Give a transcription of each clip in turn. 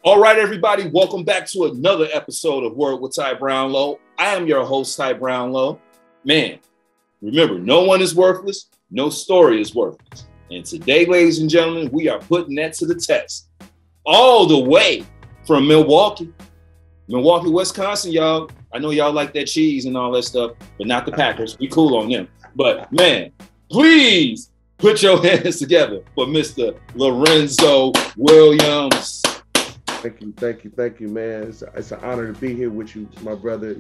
All right, everybody, welcome back to another episode of Word with Ty Brownlow. I am your host, Ty Brownlow. Man, remember, no one is worthless, no story is worthless. And today, ladies and gentlemen, we are putting that to the test. All the way from Milwaukee, Wisconsin, y'all. I know y'all like that cheese and all that stuff, but not the Packers. We cool on them. But man, please put your hands together for Mr. Lorenzo Williams. Thank you, man. It's an honor to be here with you, my brother.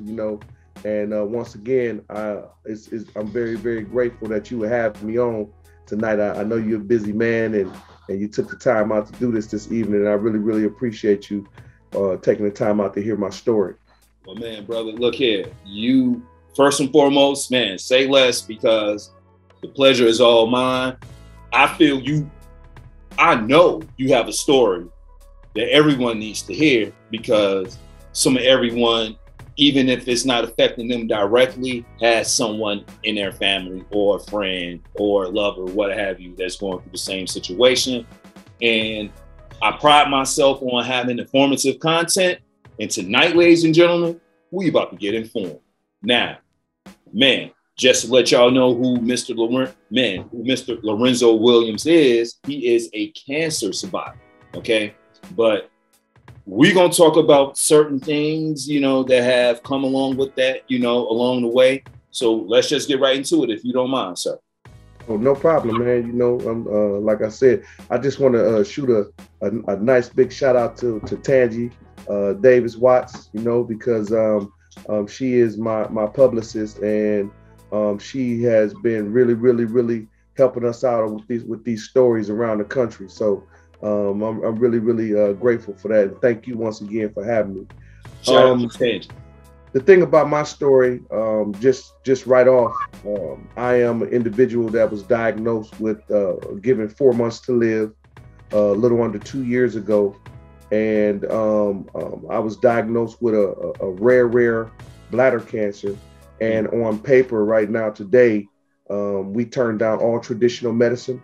And once again, I'm very, very grateful that you would have me on tonight. I know you're a busy man, and you took the time out to do this evening. And I really, really appreciate you taking the time out to hear my story. Well, man, brother, look here. You first and foremost, man, say less because the pleasure is all mine. I know you have a story that everyone needs to hear because everyone, even if it's not affecting them directly, has someone in their family or a friend or a lover, what have you, that's going through the same situation. And I pride myself on having informative content. And tonight, ladies and gentlemen, we about to get informed. Now, man, just to let y'all know who Mr. Lorenzo Williams is, he is a cancer survivor, okay? But we're going to talk about certain things, that have come along with that, along the way. So let's just get right into it, if you don't mind, sir. Oh, no problem, man. Like I said, I just want to shoot a nice big shout out to Tangi Davis Watts, because she is my publicist, and she has been really, really, really helping us out with these stories around the country. So I'm really, really grateful for that. And thank you once again for having me. The thing about my story, just right off, I am an individual that was diagnosed with given 4 months to live a little under 2 years ago. And I was diagnosed with a rare bladder cancer. And on paper right now today, we turned down all traditional medicine.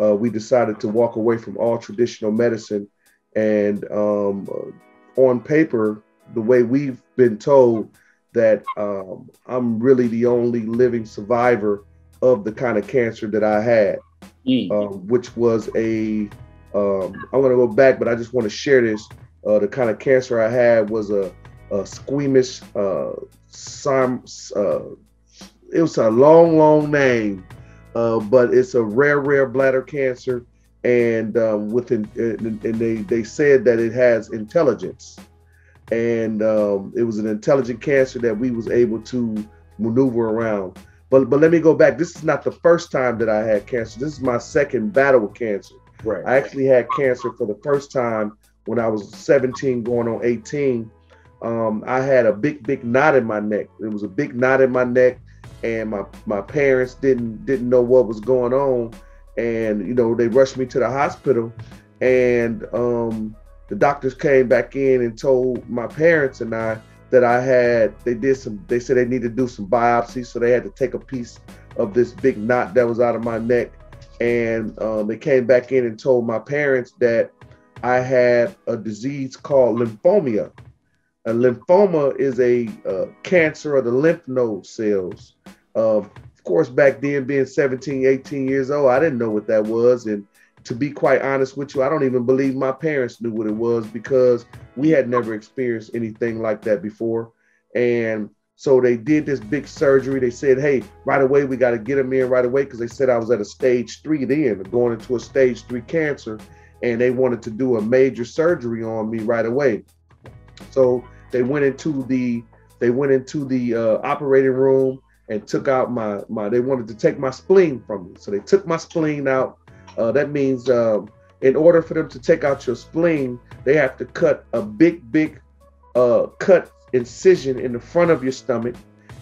We decided to walk away from all traditional medicine. And on paper, the way we've been told that I'm really the only living survivor of the kind of cancer that I had, which was I'm going to go back, but I just want to share this. The kind of cancer I had was a squamous, it was a long name, but it's a rare bladder cancer. And they said that it has intelligence. And it was an intelligent cancer that we was able to maneuver around. But let me go back. This is not the first time that I had cancer. This is my second battle with cancer. Right. I actually had cancer for the first time when I was 17 going on 18. I had a big knot in my neck. It was a big knot in my neck, and my parents didn't know what was going on. And, they rushed me to the hospital, and the doctors came back in and told my parents and I that they said they needed to do some biopsies. So they had to take a piece of this big knot that was out of my neck. And they came back in and told my parents that I had a disease called lymphoma. A lymphoma is a cancer of the lymph node cells. Of course, back then, being 17, 18 years old, I didn't know what that was. And to be quite honest with you, I don't even believe my parents knew what it was because we had never experienced anything like that before. And so they did this big surgery. They said, hey, right away, we got to get them in right away because they said I was at a stage 3 then, going into a stage 3 cancer. And they wanted to do a major surgery on me right away. So they went into the operating room and took out they wanted to take my spleen from me. So they took my spleen out. That means in order for them to take out your spleen, they have to cut a big cut incision in the front of your stomach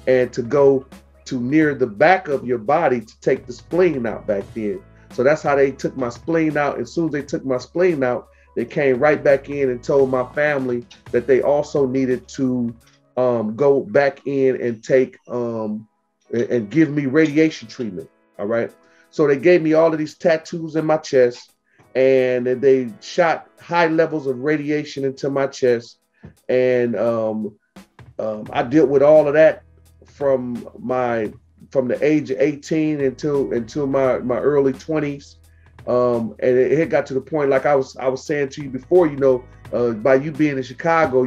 and to go to near the back of your body to take the spleen out back then. So that's how they took my spleen out. As soon as they took my spleen out, they came right back in and told my family that they also needed to go back in and take and give me radiation treatment. All right. So they gave me all of these tattoos in my chest, and they shot high levels of radiation into my chest. And I dealt with all of that from the age of 18 until my early 20s. And it got to the point, like I was saying to you before, by you being in Chicago,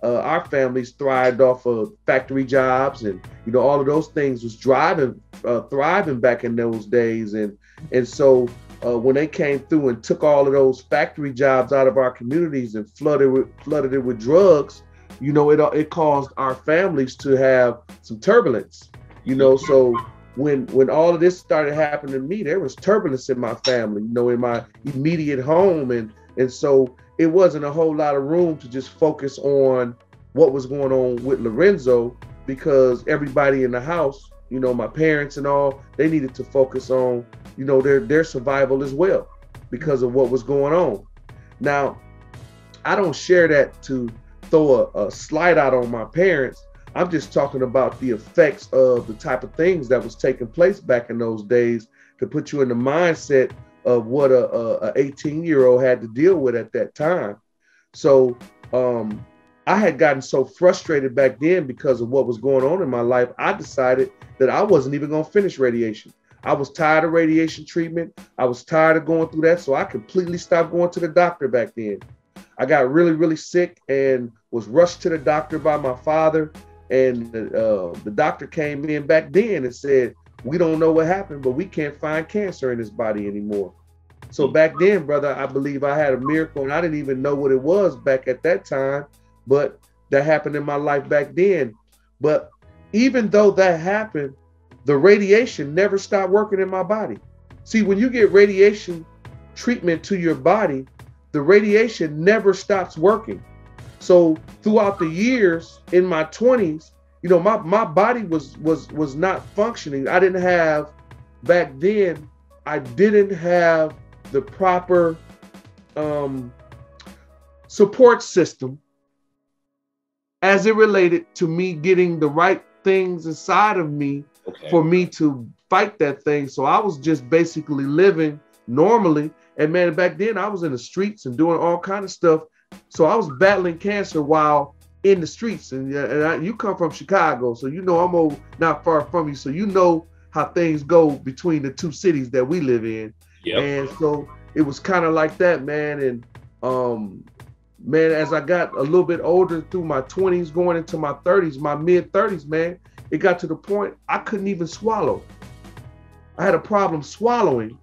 our families thrived off of factory jobs, and all of those things was thriving back in those days. And so when they came through and took all of those factory jobs out of our communities and flooded it with drugs, it caused our families to have some turbulence. So when all of this started happening to me, there was turbulence in my family, in my immediate home. And so it wasn't a whole lot of room to just focus on what was going on with Lorenzo, because everybody in the house, my parents and all, they needed to focus on, their survival as well because of what was going on. Now, I don't share that to throw a slight out on my parents. I'm just talking about the effects of the type of things that was taking place back in those days to put you in the mindset of what a 18-year-old had to deal with at that time. So I had gotten so frustrated back then because of what was going on in my life, I decided that I wasn't even going to finish radiation. I was tired of radiation treatment. I was tired of going through that. So I completely stopped going to the doctor back then. I got really, really sick and was rushed to the doctor by my father. And the doctor came in back then and said, "We don't know what happened, but we can't find cancer in his body anymore." So back then, brother, I believe I had a miracle, and I didn't even know what it was back at that time, but that happened in my life back then. But even though that happened, the radiation never stopped working in my body. See, when you get radiation treatment to your body, the radiation never stops working. So throughout the years in my 20s, my body was not functioning. I didn't have, back then, I didn't have the proper support system as it related to me getting the right things inside of me for me to fight that thing. So I was just basically living normally. And man, back then I was in the streets and doing all kind of stuff. So I was battling cancer while in the streets. And you come from Chicago, so I'm not far from you. So how things go between the two cities that we live in. Yep. And so it was kind of like that, man. And man, as I got a little bit older through my 20s, going into my 30s, my mid 30s, man, it got to the point I couldn't even swallow. I had a problem swallowing.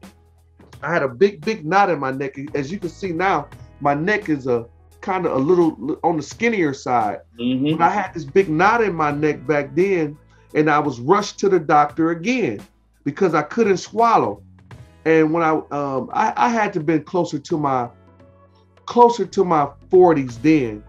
I had a big knot in my neck. As you can see now, my neck is a little on the skinnier side. Mm-hmm. But I had this big knot in my neck back then, and I was rushed to the doctor again because I couldn't swallow. And when I had to be closer to my 40s then,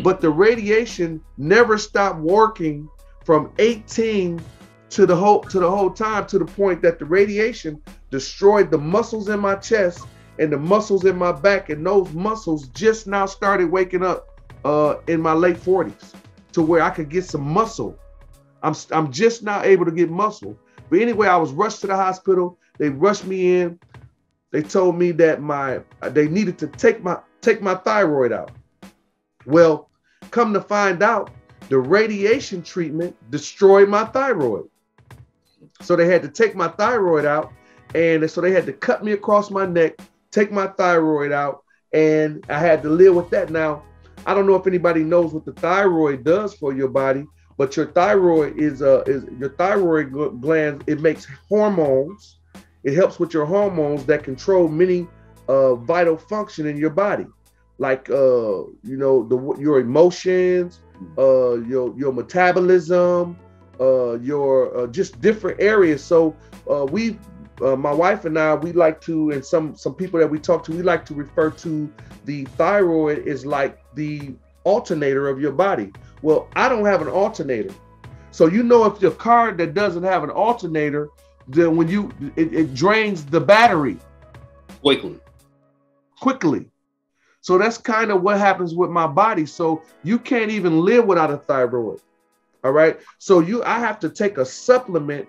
but the radiation never stopped working from 18 to the whole time, to the point that the radiation destroyed the muscles in my chest and the muscles in my back, and those muscles just now started waking up in my late 40s to where I could get some muscle. I'm just now able to get muscle. But anyway, I was rushed to the hospital. They rushed me in. They told me that they needed to take my thyroid out. Well, come to find out, the radiation treatment destroyed my thyroid. So they had to take my thyroid out, and so they had to cut me across my neck, take my thyroid out, and I had to live with that. Now, I don't know if anybody knows what the thyroid does for your body, but your thyroid is your thyroid gland. It makes hormones. It helps with your hormones that control many vital function in your body, like your emotions, your metabolism, your just different areas. So my wife and I, we like to, and some people that we talk to, we like to refer to the thyroid as like the alternator of your body. Well, I don't have an alternator. So if your car that doesn't have an alternator, then when it drains the battery quickly. So that's kind of what happens with my body. So you can't even live without a thyroid. All right. So I have to take a supplement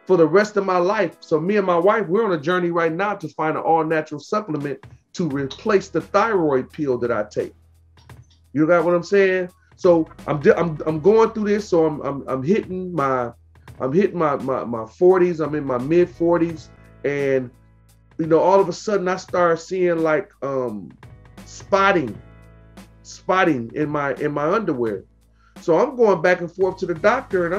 for the rest of my life. So me and my wife, we're on a journey right now to find an all-natural supplement to replace the thyroid pill that I take. You got what I'm saying? So I'm going through this. So I'm hitting my 40s. I'm in my mid 40s, and you know, all of a sudden I start seeing like spotting in my underwear. So I'm going back and forth to the doctor,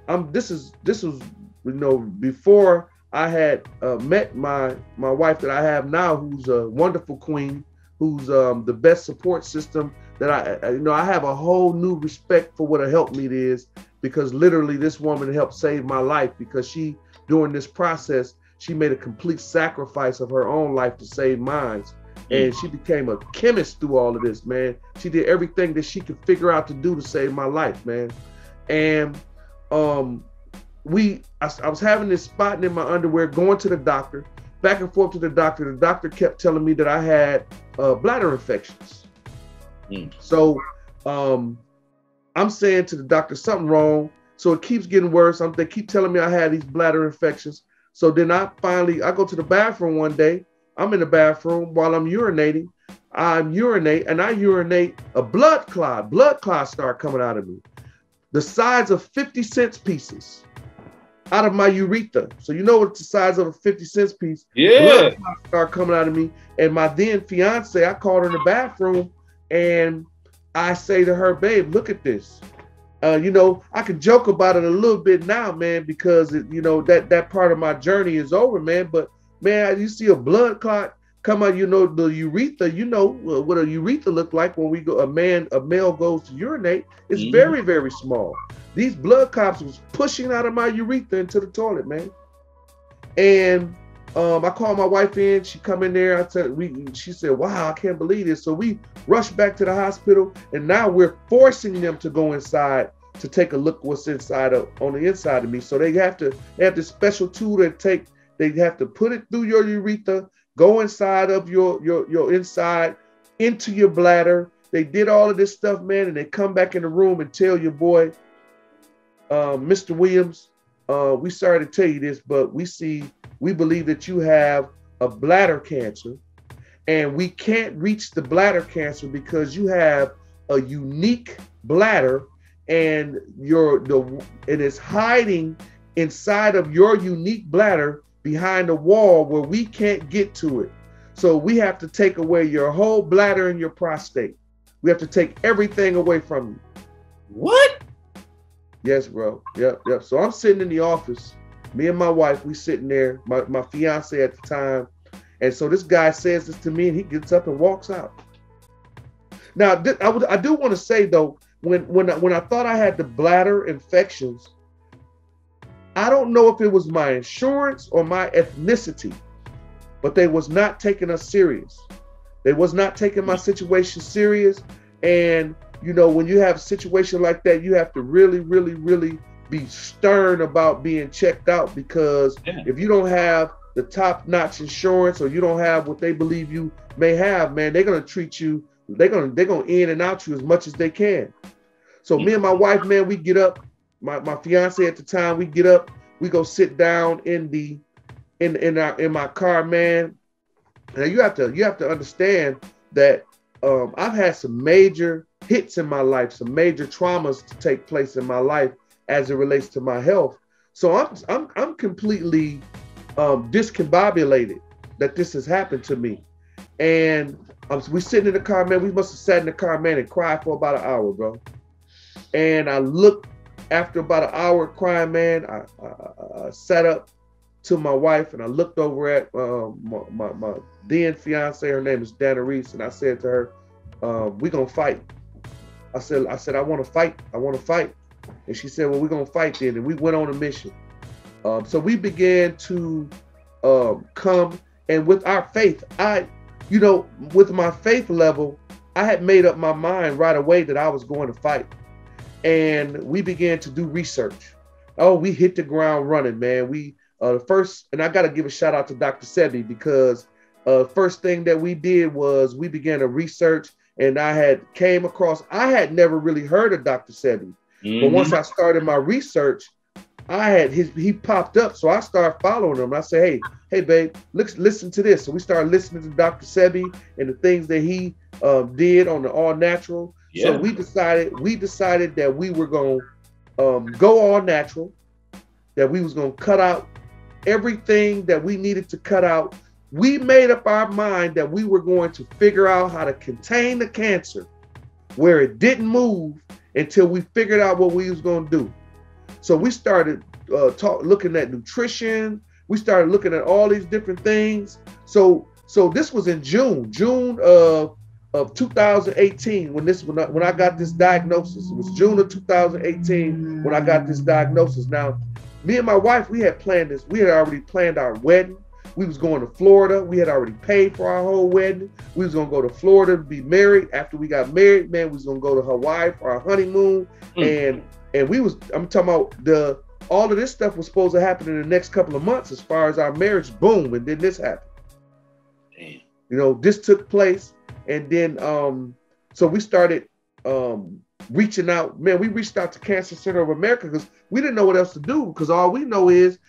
and this was, you know, before I had met my wife that I have now, who's a wonderful queen, who's the best support system that I have a whole new respect for what a helpmeet is, because literally this woman helped save my life, because she, during this process, she made a complete sacrifice of her own life to save mine. And she became a chemist through all of this, man. She did everything that she could figure out to do to save my life, man. And I was having this spotting in my underwear, going to the doctor, back and forth to the doctor. The doctor kept telling me that I had bladder infections. So I'm saying to the doctor, something wrong. So it keeps getting worse. They keep telling me I had these bladder infections. So then I go to the bathroom one day. I'm in the bathroom while I'm urinating. I urinate a blood clot. Blood clots start coming out of me, the size of 50-cent pieces, out of my urethra. So you know what's the size of a 50-cent piece? Yeah. Blood clots start coming out of me. And my then fiance, I called her in the bathroom, and I say to her, babe, look at this. You know, I can joke about it a little bit now, man, because you know that part of my journey is over, man. But man, you see a blood clot come out, you know, the urethra, you know what a urethra look like when a male goes to urinate. It's very, very small. These blood clots was pushing out of my urethra into the toilet, man. And I called my wife in. She come in there. She said, wow, I can't believe this. So we rushed back to the hospital, and now we're forcing them to go inside to take a look what's on the inside of me. So they have this special tool they have to put it through your urethra, go inside of your inside into your bladder. They did all of this stuff, man, and they come back in the room and tell your boy, Mr. Williams, we sorry to tell you this, but we believe that you have a bladder cancer, and we can't reach the bladder cancer because you have a unique bladder, and it's hiding inside of your unique bladder behind a wall where we can't get to it. So we have to take away your whole bladder and your prostate. We have to take everything away from you. What? Yes, bro. Yep. So I'm sitting in the office. Me and my wife, we sitting there, my fiance at the time. And so this guy says this to me, and he gets up and walks out. Now, I do want to say, though, when I thought I had the bladder infections, I don't know if it was my insurance or my ethnicity, but they was not taking us serious. They was not taking my situation serious. And, you know, when you have a situation like that, you have to really, really, really be stern about being checked out, because if you don't have the top-notch insurance, or you don't have what they believe you may have, man, they're going to treat you, they're going to in and out you as much as they can. So me and my wife, man, we get up. My fiance at the time, we get up, we go sit down in my car, man. Now you have to understand that I've had some major hits in my life, some major traumas to take place in my life as it relates to my health. So I'm completely discombobulated that this has happened to me. And we sitting in the car, man. We must have sat in the car, man, and cried for about an hour, bro. And I looked. After about an hour crying, man, I sat up to my wife, and I looked over at my then fiance. Her name is Dana Reese, and I said to her, "We gonna fight." I said, "I want to fight. I want to fight." And she said, "Well, we're gonna fight then." And we went on a mission. So we began to come, and with our faith, with my faith level, I had made up my mind right away that I was going to fight. And we began to do research. Oh, we hit the ground running, man. And I got to give a shout out to Dr. Sebi, because first thing that we did was we began to research, and I had never really heard of Dr. Sebi. But once I started my research, he popped up, so I started following him. I said, hey, babe, listen to this. So we started listening to Dr. Sebi and the things that he did on the all natural. Yeah. So we decided that we were going to go all natural, that we was going to cut out everything that we needed to cut out. We made up our mind that we were going to figure out how to contain the cancer where it didn't move until we figured out what we was going to do. So we started looking at nutrition. We started looking at all these different things. So this was in June of 2018 when I got this diagnosis. It was June of 2018 when I got this diagnosis. Now, me and my wife, we had planned this. We had already planned our wedding. We was going to Florida. We had already paid for our whole wedding. We was gonna go to Florida to be married. After we got married, man, we was gonna go to Hawaii for our honeymoon. And I'm talking about all of this stuff was supposed to happen in the next couple of months as far as our marriage. Boom, and then this happened. Damn. You know, this took place, and then so we started reaching out. Man, we reached out to Cancer Center of America because we didn't know what else to do, because all we know is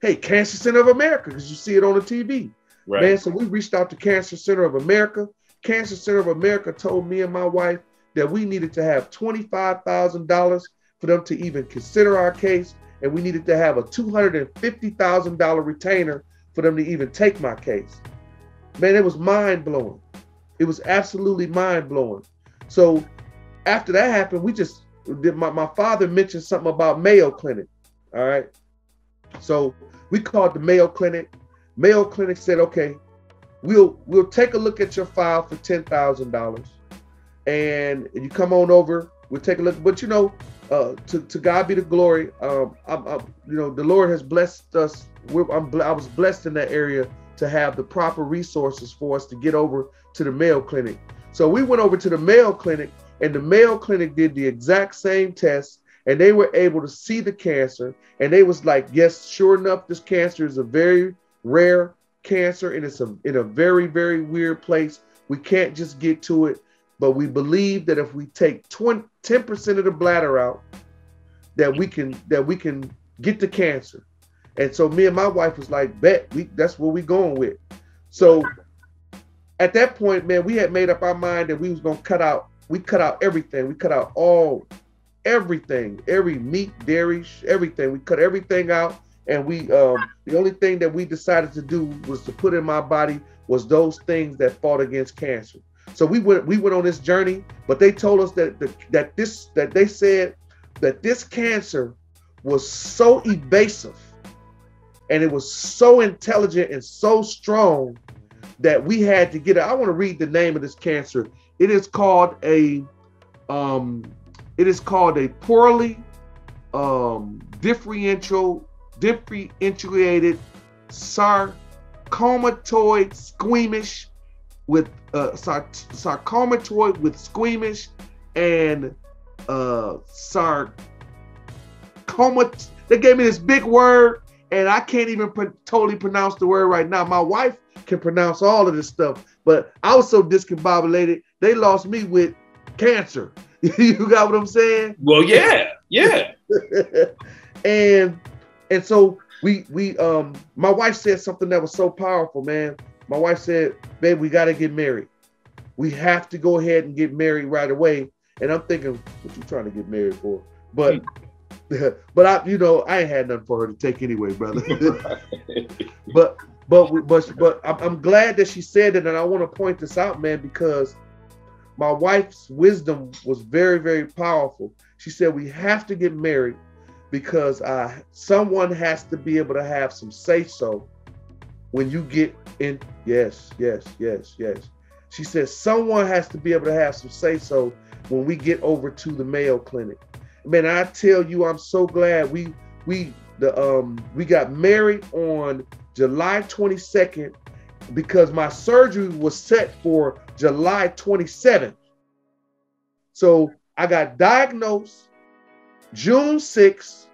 hey, Cancer Center of America, because you see it on the TV. Right. Man, so we reached out to Cancer Center of America. Cancer Center of America told me and my wife that we needed to have $25,000 for them to even consider our case, and we needed to have a $250,000 retainer for them to even take my case. Man, it was mind-blowing. It was absolutely mind-blowing. So after that happened, my father mentioned something about Mayo Clinic, all right? So we called the Mayo Clinic. Mayo Clinic said, okay, we'll take a look at your file for $10,000, and you come on over. We'll take a look. But to God be the glory. The Lord has blessed us. I was blessed in that area to have the proper resources for us to get over to the Mayo Clinic. So we went over to the Mayo Clinic, and the Mayo Clinic did the exact same tests. And they were able to see the cancer, and they was like, yes, sure enough, this cancer is a very rare cancer, and it's in a very, very weird place. We can't just get to it, but we believe that if we take 10% of the bladder out, that we can get the cancer. And so me and my wife was like, bet, that's what we going with. So at that point, man, we had made up our mind that we was gonna cut out everything. We cut out everything, every meat, dairy, everything. We cut everything out, and the only thing that we decided to do was to put in my body was those things that fought against cancer. So we went on this journey, but they told us that they said that this cancer was so evasive, and it was so intelligent and so strong that we had to get it. I want to read the name of this cancer. It is called a poorly differentiated sarcomatoid squamish with sarcomatoid with squamish and sarcoma. They gave me this big word, and I can't even totally pronounce the word right now. My wife can pronounce all of this stuff, but I was so discombobulated, they lost me with cancer. You got what I'm saying? Well, yeah. and so we my wife said something that was so powerful, man. My wife said, babe, we got to get married. We have to go ahead and get married right away. And I'm thinking, what you trying to get married for? But I ain't had nothing for her to take anyway, brother. but I'm glad that she said it, and I want to point this out, man, because my wife's wisdom was very, very powerful. She said we have to get married because someone has to be able to have some say-so when you get in. Yes. She says someone has to be able to have some say-so when we get over to the Mayo Clinic. Man, I tell you, I'm so glad we got married on July 22nd because my surgery was set for July 27th. So I got diagnosed June 6th.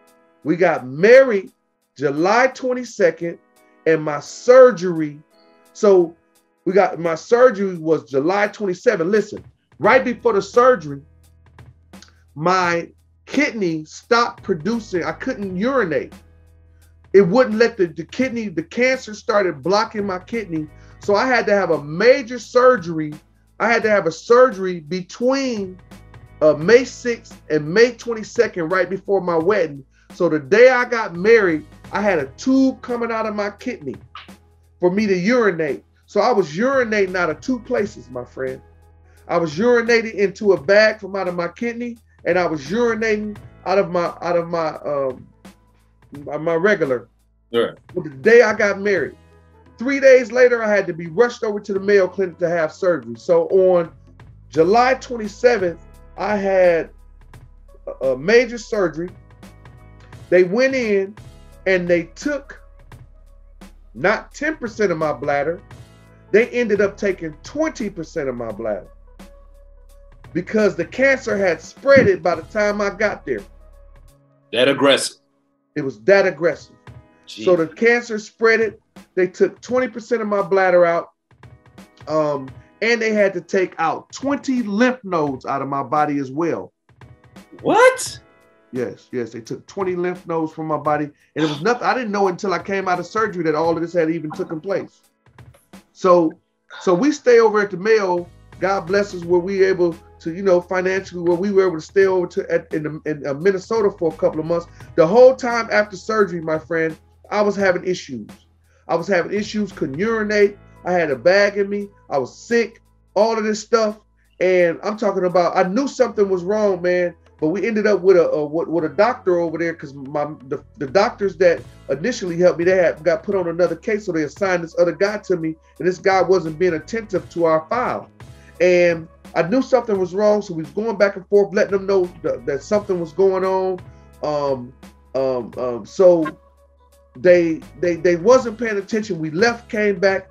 We got married July 22nd, and my surgery. So my surgery was July 27th. Listen, right before the surgery, my kidney stopped producing. I couldn't urinate. It wouldn't let the kidney, the cancer started blocking my kidney. So I had to have a major surgery. I had to have a surgery between May 6th and May 22nd, right before my wedding. So the day I got married, I had a tube coming out of my kidney for me to urinate. So I was urinating out of two places, my friend. I was urinating into a bag from out of my kidney, and I was urinating out of my regular. Right. But the day I got married, 3 days later, I had to be rushed over to the Mayo Clinic to have surgery. So on July 27th, I had a major surgery. They went in and they took not 10% of my bladder. They ended up taking 20% of my bladder because the cancer had spread it by the time I got there. That aggressive. It was that aggressive. Jeez. So the cancer spread it. They took 20% of my bladder out. And they had to take out 20 lymph nodes out of my body as well. What? Yes. They took 20 lymph nodes from my body. And it was nothing. I didn't know until I came out of surgery that all of this had even taken place. So we stay over at the Mayo. God bless us where we able to, financially, where we were able to stay over in Minnesota for a couple of months. The whole time after surgery, my friend, I was having issues. Couldn't urinate. I had a bag in me. I was sick, all of this stuff. And I'm talking about, I knew something was wrong, man. But we ended up with a doctor over there because the doctors that initially helped me, they got put on another case. So they assigned this other guy to me. And this guy wasn't being attentive to our file. And I knew something was wrong. So we was going back and forth, letting them know that something was going on. So they wasn't paying attention. We left, came back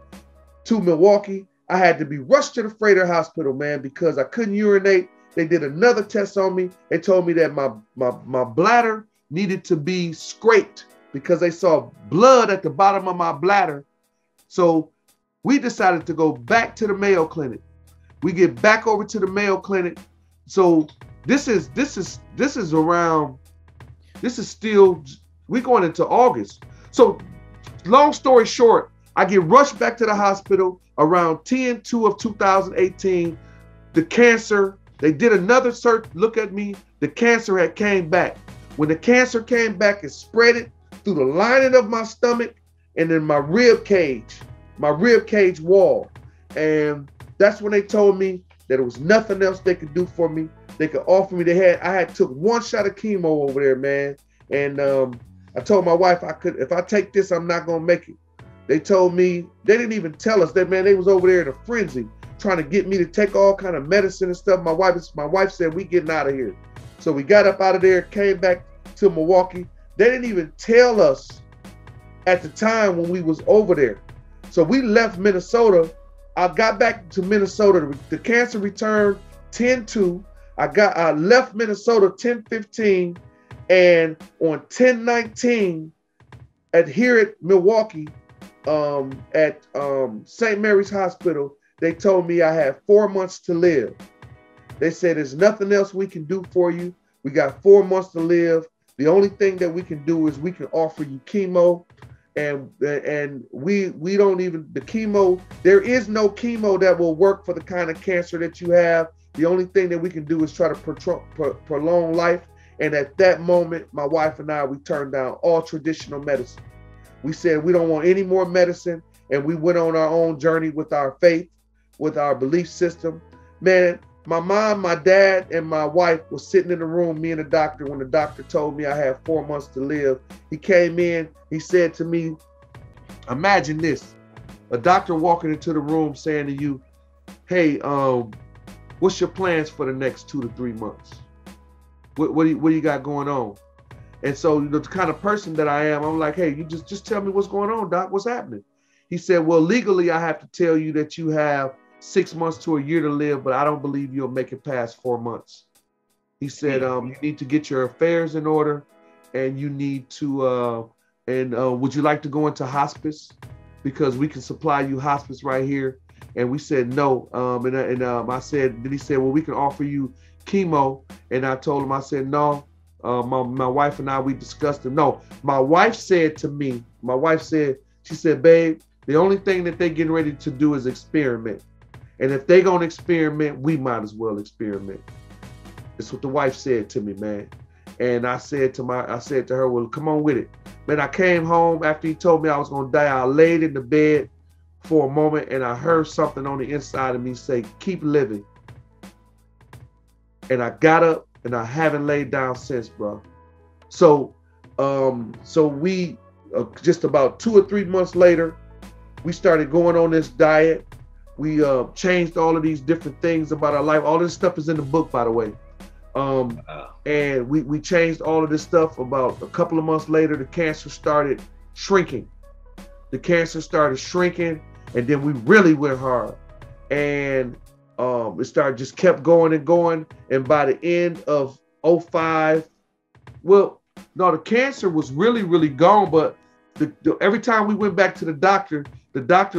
to Milwaukee. I had to be rushed to the Freighter Hospital, man, because I couldn't urinate. They did another test on me. They told me that my bladder needed to be scraped because they saw blood at the bottom of my bladder. So we decided to go back to the Mayo Clinic. We get back over to the Mayo Clinic. So this is still, we're going into August. So long story short, I get rushed back to the hospital around 10/2 of 2018. The cancer, they did another search, look at me. The cancer had came back. When the cancer came back, it spread it through the lining of my stomach and then my rib cage wall. And that's when they told me that there was nothing else they could do for me. They could offer me, I had took one shot of chemo over there, man. And I told my wife if I take this, I'm not gonna make it. They told me, they didn't even tell us that, man, they was over there in a frenzy trying to get me to take all kind of medicine and stuff. My wife said, we getting out of here. So we got up out of there, came back to Milwaukee. They didn't even tell us at the time when we was over there. So we left Minnesota. I got back to Minnesota. The cancer returned 10/2. I left Minnesota 10/15, and on 10/19 here at Milwaukee, at St. Mary's Hospital, they told me I had 4 months to live. They said, there's nothing else we can do for you. We got 4 months to live. The only thing that we can do is we can offer you chemo. And we don't even, the chemo, there is no chemo that will work for the kind of cancer that you have. The only thing that we can do is try to prolong life. And at that moment, my wife and I, we turned down all traditional medicine. We said we don't want any more medicine, and we went on our own journey with our faith, with our belief system. Man, my mom, my dad, and my wife were sitting in the room, me and the doctor, when the doctor told me I had 4 months to live. He came in, he said to me, imagine this, a doctor walking into the room saying to you, hey, what's your plans for the next 2 to 3 months? What do you got going on? And so, the kind of person that I am, I'm like, hey, you just tell me what's going on, doc, what's happening? He said, well, legally, I have to tell you that you have 6 months to a year to live, but I don't believe you'll make it past 4 months. He said, you need to get your affairs in order, and you need to, would you like to go into hospice? Because we can supply you hospice right here. And we said no. I said, then he said, well, we can offer you chemo. And I told him, I said, no, My wife and I, we discussed it. No, my wife said to me, she said, babe, the only thing that they getting ready to do is experiment. And if they gonna experiment, we might as well experiment. That's what the wife said to me, man. And I said to her, well, come on with it. Man, I came home after he told me I was gonna die. I laid in the bed for a moment and I heard something on the inside of me say, keep living. And I got up and I haven't laid down since, bro. So we, just about 2 or 3 months later, we started going on this diet. We changed all of these different things about our life. All this stuff is in the book, by the way. And we changed all of this stuff. About a couple of months later, the cancer started shrinking. And then we really went hard. And it started, just kept going and going. And by the end of 2005, well, no, the cancer was really, really gone. But every time we went back to the doctor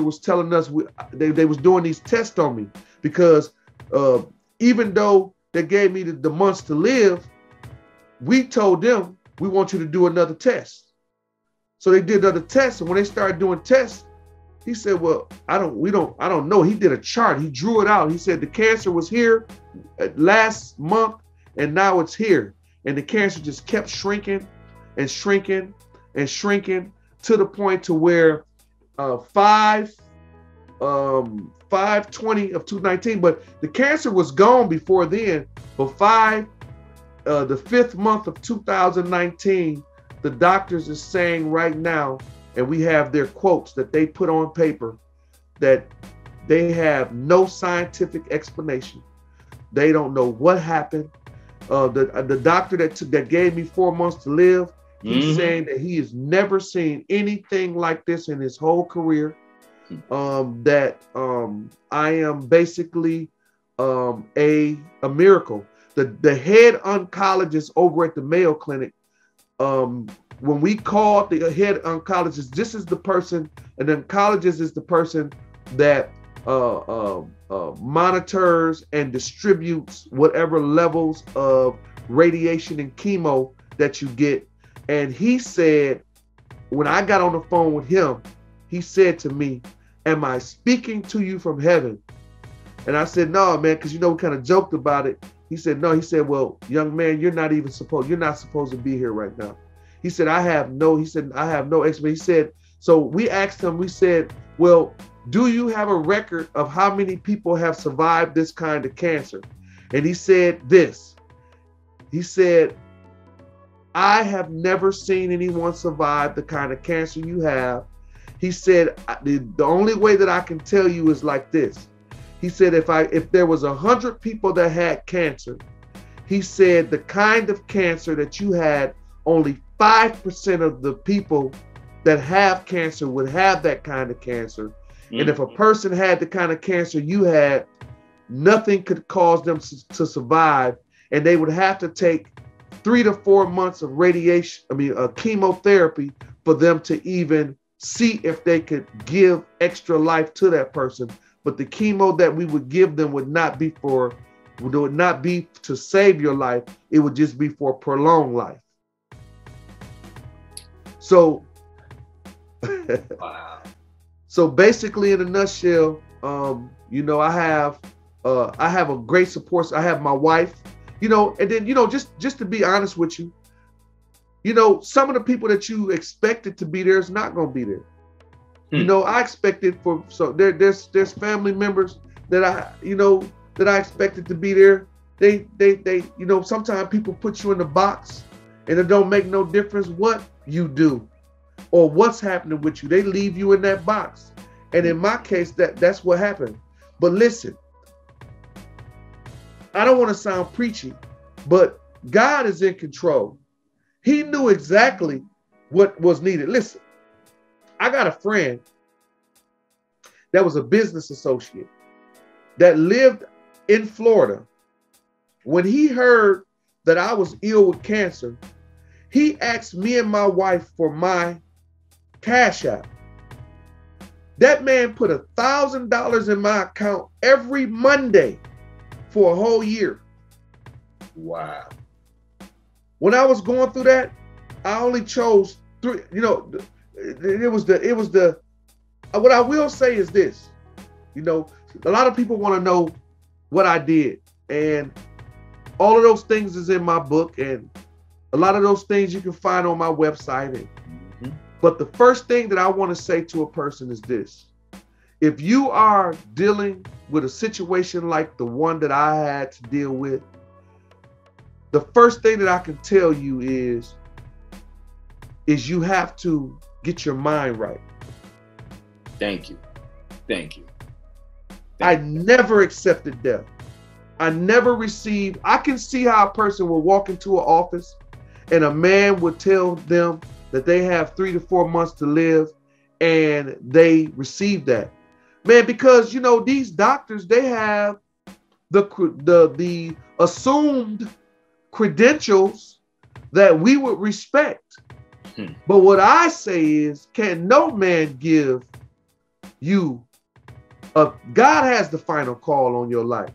was telling us they was doing these tests on me, because even though they gave me the months to live, we told them, we want you to do another test. So they did another test, and when they started doing tests, he said, well, I don't know. He did a chart. He drew it out. He said the cancer was here last month, and now it's here. And the cancer just kept shrinking and shrinking and shrinking to the point to where 5/20 of 2019, but the cancer was gone before then. But the 5th month of 2019, the doctors is saying right now, and we have their quotes that they put on paper, that they have no scientific explanation. They don't know what happened. The doctor that gave me 4 months to live, he's saying that he has never seen anything like this in his whole career. That I am basically a miracle. The head oncologist over at the Mayo Clinic, when we called the head oncologist, this is the person, an oncologist is the person that monitors and distributes whatever levels of radiation and chemo that you get. And he said, when I got on the phone with him, he said to me, am I speaking to you from heaven? And I said, no, man, because we kind of joked about it. He said, no. He said, well, young man, you're not supposed to be here right now. He said, I have no explanation. He said, so we asked him, we said, well, do you have a record of how many people have survived this kind of cancer? And he said this. He said, I have never seen anyone survive the kind of cancer you have. He said, the only way that I can tell you is like this. He said, if there was 100 people that had cancer, he said the kind of cancer that you had, only 5% of the people that have cancer would have that kind of cancer. And if a person had the kind of cancer you had, nothing could cause them to survive. And they would have to take 3 to 4 months of chemotherapy for them to even see if they could give extra life to that person. But the chemo that we would give them would not be to save your life. It would just be for prolonged life. So, wow. So basically, in a nutshell, I have a great support. I have my wife, and then, just to be honest with you, some of the people that you expected to be there is not going to be there. I expected there's family members that I expected to be there. They sometimes people put you in the box and it don't make no difference what you do or what's happening with you. They leave you in that box. And in my case, that's what happened. But listen, I don't want to sound preachy, but God is in control. He knew exactly what was needed. Listen, I got a friend that was a business associate that lived in Florida. When he heard that I was ill with cancer, he asked me and my wife for my Cash App. That man put $1,000 in my account every Monday for a whole year. Wow. When I was going through that, I only chose three. You know, it was the. What I will say is this. You know, a lot of people want to know what I did, and all of those things is in my book, and a lot of those things you can find on my website. And, but the first thing that I want to say to a person is this. If you are dealing with a situation like the one that I had to deal with, the first thing that I can tell you is you have to get your mind right. Thank you. Thank you. I never accepted death. I never received. I can see how a person will walk into an office and a man would tell them that they have 3 to 4 months to live, and they receive that. Man, because, you know, these doctors, they have the assumed credentials that we would respect. But what I say is, can no man give you God has the final call on your life.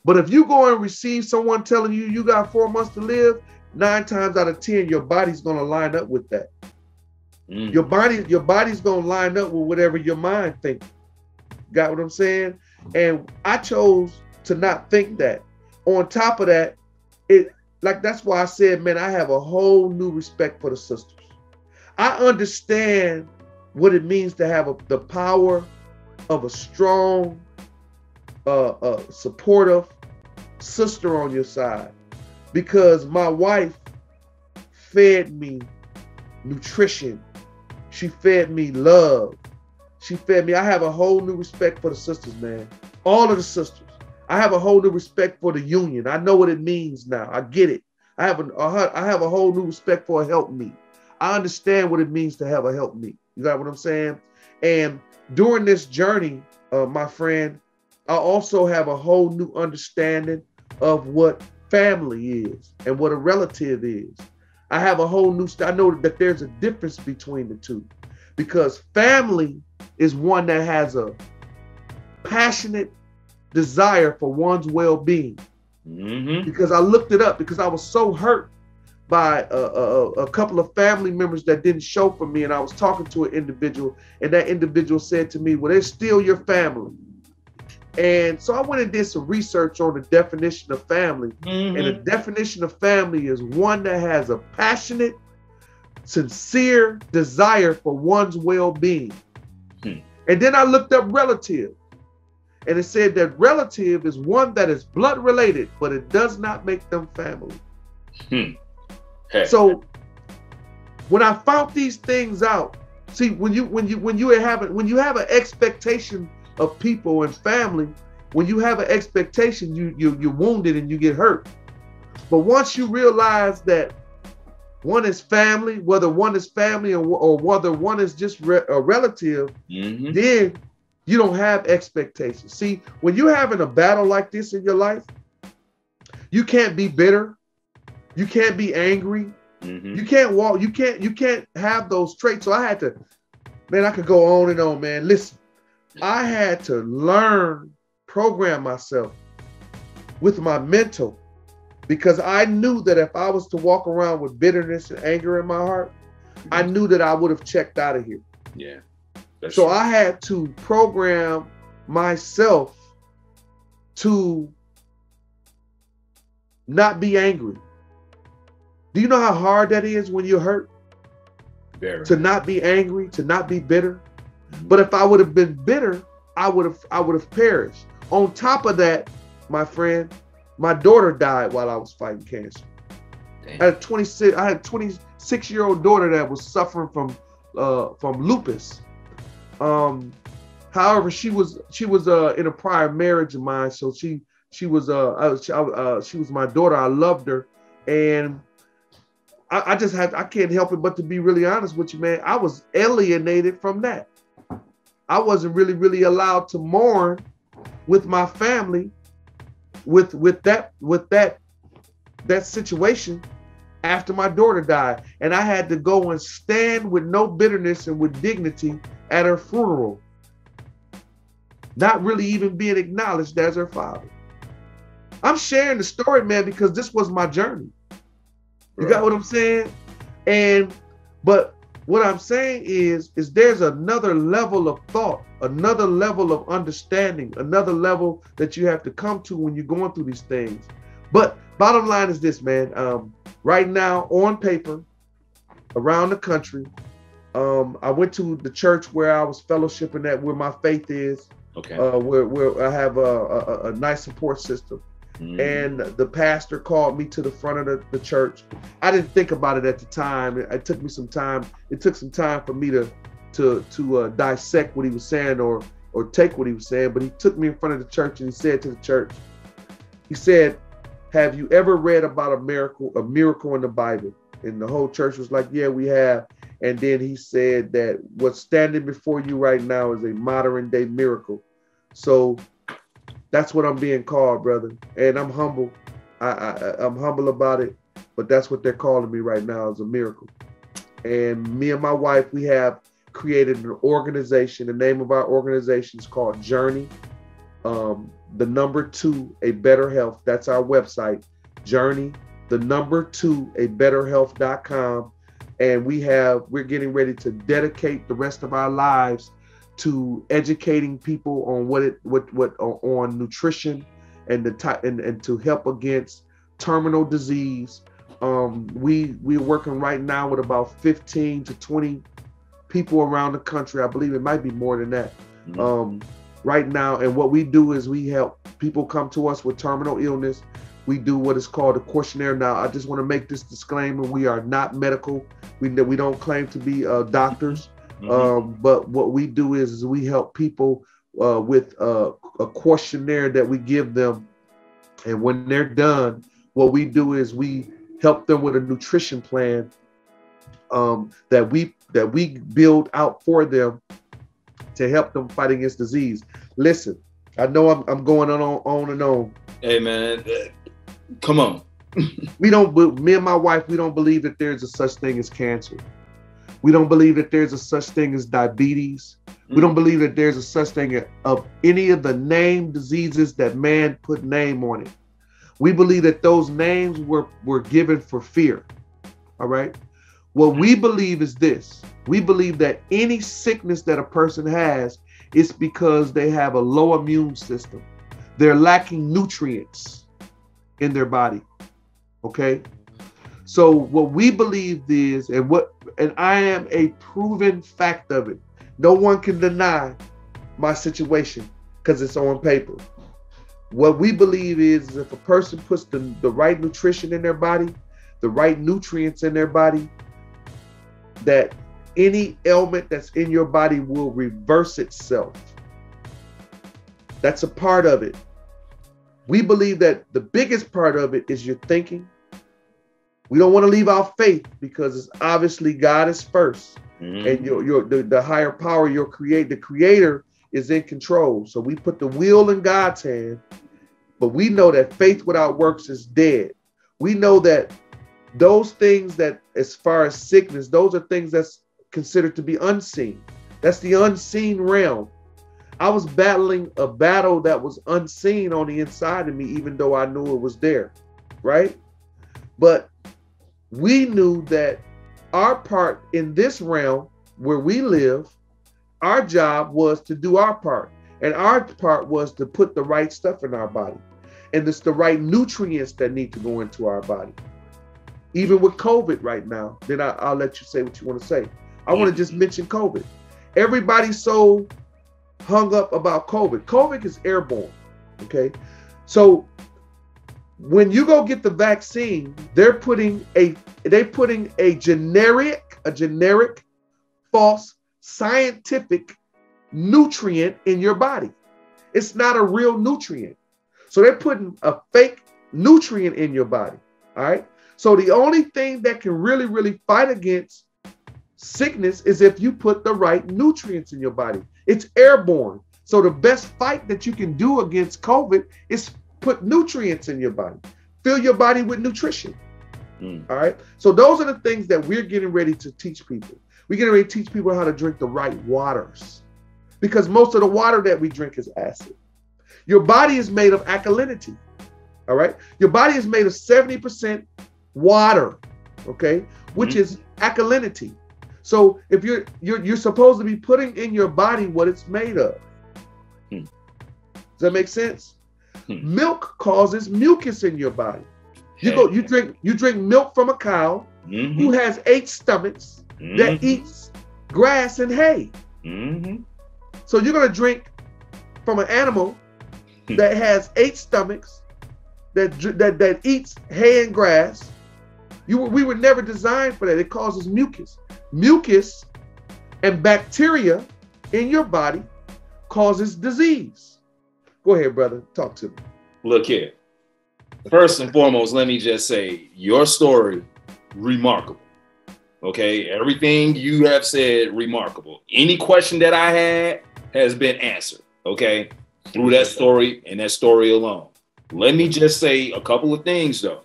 But if you go and receive someone telling you you got 4 months to live, 9 times out of 10, your body's going to line up with that. Your body's going to line up with whatever your mind thinks. Got what I'm saying? And I chose to not think that. On top of that, that's why I said, man, I have a whole new respect for the sisters. I understand what it means to have the power of a strong, supportive sister on your side, because my wife fed me nutrition. She fed me love. She fed me. I have a whole new respect for the sisters, man. All of the sisters. I have a whole new respect for the union. I know what it means now. I get it. I have a whole new respect for a helpmeet. I understand what it means to have a helpmeet. You got what I'm saying? And during this journey, my friend, I also have a whole new understanding of what family is and what a relative is. I have a whole new, I know that there's a difference between the two, because family is one that has a passionate desire for one's well-being. Because I looked it up, because I was so hurt by a couple of family members that didn't show for me. And I was talking to an individual, and that individual said to me, well, they're still your family. And so I went and did some research on the definition of family. And the definition of family is one that has a passionate, sincere desire for one's well-being. And then I looked up relative, and it said that relative is one that is blood related, but it does not make them family. Hey. So when I found these things out, see, when you have an expectation of people and family, when you have an expectation, you're wounded and you get hurt. But once you realize that one is family, whether one is family or whether one is just a relative, then you don't have expectations. See, when you're having a battle like this in your life, you can't be bitter. You can't be angry. You can't walk. You can't have those traits. So I had to, man, I could go on and on, man. Listen, I had to program myself with my mental, because I knew that if I was to walk around with bitterness and anger in my heart, I knew that I would have checked out of here. Yeah. So true. I had to program myself to not be angry. Do you know how hard that is when you're hurt? Very. To not be angry, to not be bitter. But if I would have been bitter, I would have perished. On top of that, my friend, my daughter died while I was fighting cancer. Damn. I had a 26-year-old daughter that was suffering from lupus. However, she was in a prior marriage of mine, so she was my daughter. I loved her, and I can't help it but to be really honest with you, man. I was alienated from that. I wasn't really allowed to mourn with my family with that situation after my daughter died. And I had to go and stand with no bitterness and with dignity at her funeral, not really even being acknowledged as her father. I'm sharing the story, man, because this was my journey. You got what I'm saying? But what I'm saying is there's another level of thought, another level of understanding, another level that you have to come to when you're going through these things. But bottom line is this, man. Right now, on paper, around the country, I went to the church where I was fellowshipping at, where my faith is. Okay. Where I have a nice support system. And the pastor called me to the front of the church. I didn't think about it at the time. It took me some time. It took some time for me to dissect what he was saying or take what he was saying. But he took me in front of the church and he said to the church, he said, "Have you ever read about a miracle in the Bible?" And the whole church was like, "Yeah, we have." And then he said that what's standing before you right now is a modern day miracle. So that's what I'm being called, brother. And I'm humble. I'm humble about it, but that's what they're calling me right now, is a miracle. And me and my wife, we have created an organization. The name of our organization is called Journey. The number 2, A Better Health. That's our website, Journey. The number 2, abetterhealth.com. And we're getting ready to dedicate the rest of our lives to educating people on on nutrition and to help against terminal disease. We're working right now with about 15 to 20 people around the country. I believe it might be more than that. Right now. And what we do is we help people come to us with terminal illness. We do what is called a questionnaire. Now, I just want to make this disclaimer. We are not medical. We don't claim to be doctors. But what we do is we help people with a questionnaire that we give them. And when they're done, what we do is we help them with a nutrition plan that we build out for them to help them fight against disease. Listen, I know I'm going on and on. Hey, man, come on. Me and my wife, we don't believe that there's a such thing as cancer. We don't believe that there's a such thing as diabetes. We don't believe that there's a such thing of any of the named diseases that man put name on it. We believe that those names were given for fear. All right. What we believe is this. We believe that any sickness that a person has is because they have a low immune system. They're lacking nutrients in their body. Okay. So what we believe is, and I am a proven fact of it. No one can deny my situation because it's on paper. What we believe is if a person puts the right nutrition in their body, the right nutrients in their body, that any ailment that's in your body will reverse itself. That's a part of it. We believe that the biggest part of it is your thinking. We don't want to leave out faith because it's obviously God is first. And the higher power, the creator is in control. So we put the wheel in God's hand, but we know that faith without works is dead. We know that those things that, as far as sickness, those are things that's considered to be unseen. That's the unseen realm. I was battling a battle that was unseen on the inside of me, even though I knew it was there, right? But we knew that our part in this realm where we live, our job was to do our part. And our part was to put the right stuff in our body. And it's the right nutrients that need to go into our body. Even with COVID right now, then I'll let you say what you want to say. I want to just mention COVID. Everybody's so hung up about COVID. COVID is airborne, okay? So when you go get the vaccine, they're putting a generic, false, scientific nutrient in your body. It's not a real nutrient. So they're putting a fake nutrient in your body, all right? So the only thing that can really, really fight against sickness is if you put the right nutrients in your body. It's airborne. So the best fight that you can do against COVID is put nutrients in your body. Fill your body with nutrition. All right. So those are the things that we're getting ready to teach people. We're getting ready to teach people how to drink the right waters, because most of the water that we drink is acid. Your body is made of alkalinity. All right. Your body is made of 70% water. okay, which is alkalinity. So if you're supposed to be putting in your body what it's made of. Does that make sense? Milk causes mucus in your body. You drink milk from a cow who has 8 stomachs that eats grass and hay. So you're gonna drink from an animal that has 8 stomachs that eats hay and grass. We were never designed for that. It causes mucus. Mucus and bacteria in your body causes disease. Go ahead, brother. Talk to me. Look here. First and foremost, let me just say your story, remarkable. Okay, everything you have said, remarkable. Any question that I had has been answered. Okay, through that story and that story alone. Let me just say a couple of things though.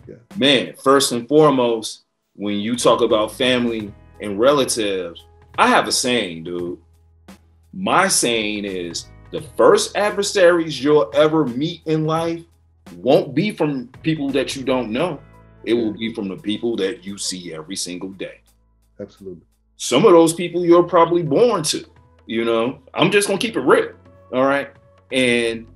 Yeah. Man, first and foremost, when you talk about family and relatives, I have a saying, dude. My saying is the first adversaries you'll ever meet in life won't be from people that you don't know. It will be from the people that you see every single day. Absolutely. Some of those people you're probably born to, you know. I'm just gonna keep it real. All right. And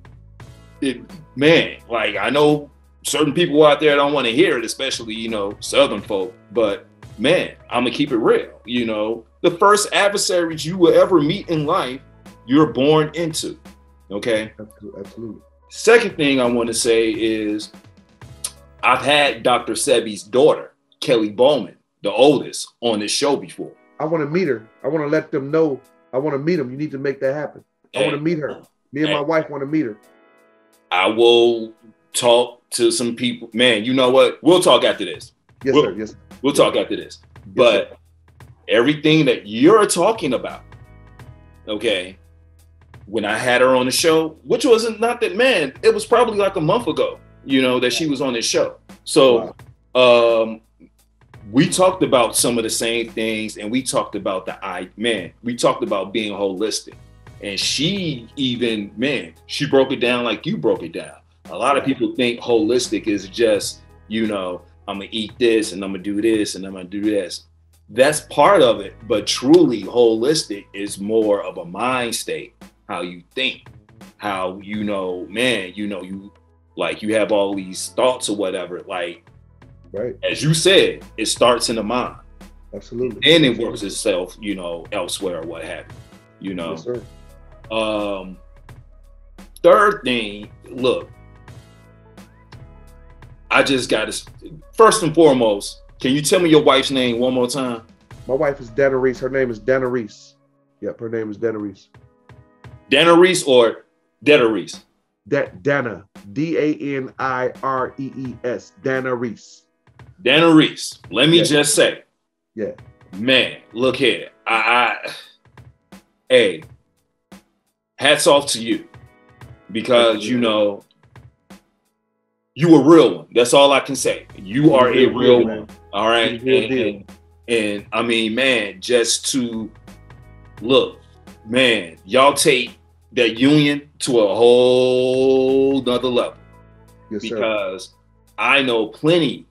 man, like I know certain people out there don't want to hear it, especially, you know, Southern folk, but man, I'm gonna keep it real. You know, the first adversaries you will ever meet in life, you're born into. Okay. Absolutely. Second thing I want to say is I've had Dr. Sebi's daughter, Kelly Bowman, the oldest, on this show before. I want to meet her. I want to let them know. I want to meet them. You need to make that happen. I want to meet her. Me and my wife want to meet her. I will talk to some people. Man, you know what? We'll talk after this. Yes, sir. Yes, sir. We'll talk after this. But everything that you're talking about, okay, when I had her on the show, which wasn't not that, man, it was probably like a month ago, you know, that she was on this show. So we talked about some of the same things, and we talked about we talked about being holistic. And she even, man, she broke it down like you broke it down. A lot of people think holistic is just, you know, I'm gonna eat this and I'm gonna do this and I'm gonna do this. That's part of it, but truly holistic is more of a mind state, how you think, how, you know, man, you know, you like you have all these thoughts or whatever, like, right, as you said, it starts in the mind. Absolutely. And it works itself, you know, elsewhere or what have you, you know. Yes, sir. Third thing, look, I just got to, first and foremost, can you tell me your wife's name one more time? My wife is Dana Reese. Her name is Dana Reese. Yep, her name is Dana Reese. Dana Reese or Dana Reese? Dana, D-A-N-I-R-E-E-S, Dana Reese. Dana Reese. Let me just say, yeah, man, look here. Hey, hats off to you, because you know you a real one. That's all I can say. You are a real one. All right. And I mean, man, just to look, man, y'all take that union to a whole nother level. Yes, because sir. I know plenty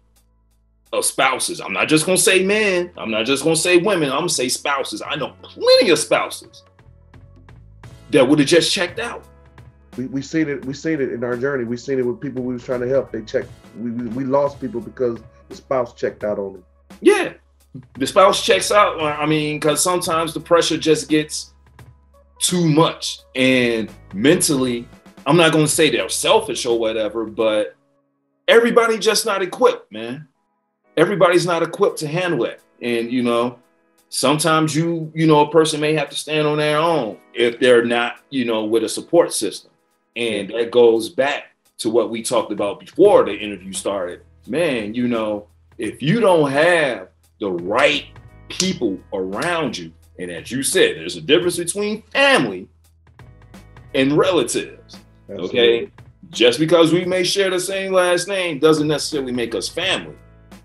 of spouses. I'm not just gonna say men. I'm not just gonna say women. I'm gonna say spouses. I know plenty of spouses that would have just checked out. We seen it in our journey. We seen it with people we was trying to help. They checked. We lost people because the spouse checked out on them. Yeah, the spouse checks out. I mean, because sometimes the pressure just gets too much, and mentally, I'm not going to say they're selfish or whatever, but everybody just not equipped, man. Everybody's not equipped to handle it, and you know. Sometimes you know, a person may have to stand on their own if they're not, you know, with a support system. And that goes back to what we talked about before the interview started. Man, you know, if you don't have the right people around you, and as you said, there's a difference between family and relatives. Absolutely. Okay? Just because we may share the same last name doesn't necessarily make us family.